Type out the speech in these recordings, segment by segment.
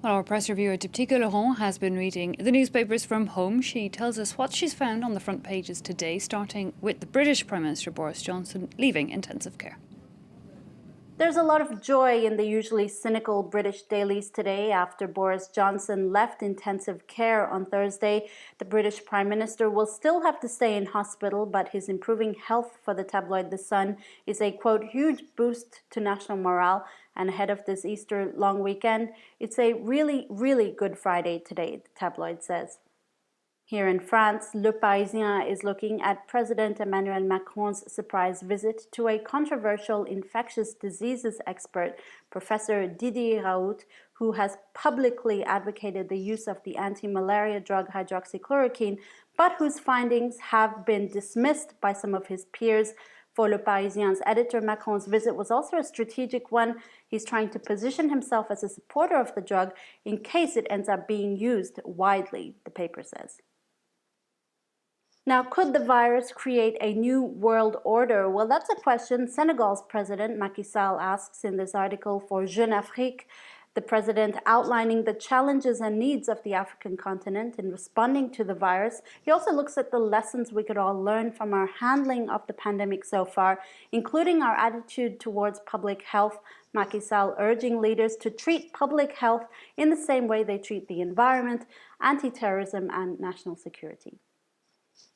Well, our press reviewer Diptyque Laurent has been reading the newspapers from home. She tells us what she's found on the front pages today, starting with the British Prime Minister Boris Johnson leaving intensive care. There's a lot of joy in the usually cynical British dailies today after Boris Johnson left intensive care on Thursday. The British Prime Minister will still have to stay in hospital, but his improving health for the tabloid The Sun is a, quote, huge boost to national morale. And ahead of this Easter long weekend, it's a really, really good Friday today, the tabloid says. Here in France, Le Parisien is looking at President Emmanuel Macron's surprise visit to a controversial infectious diseases expert, Professor Didier Raoult, who has publicly advocated the use of the anti-malaria drug hydroxychloroquine, but whose findings have been dismissed by some of his peers. For Le Parisien's editor, Macron's visit was also a strategic one. He's trying to position himself as a supporter of the drug in case it ends up being used widely, the paper says. Now, could the virus create a new world order? Well, that's a question Senegal's President Macky Sall asks in this article for Jeune Afrique. The president outlining the challenges and needs of the African continent in responding to the virus. He also looks at the lessons we could all learn from our handling of the pandemic so far, including our attitude towards public health. Macky Sall urging leaders to treat public health in the same way they treat the environment, anti-terrorism, and national security.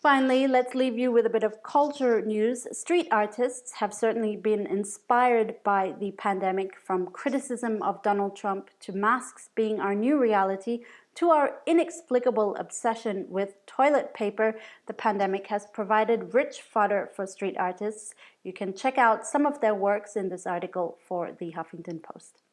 Finally, let's leave you with a bit of culture news. Street artists have certainly been inspired by the pandemic, from criticism of Donald Trump to masks being our new reality to our inexplicable obsession with toilet paper. The pandemic has provided rich fodder for street artists. You can check out some of their works in this article for the Huffington Post.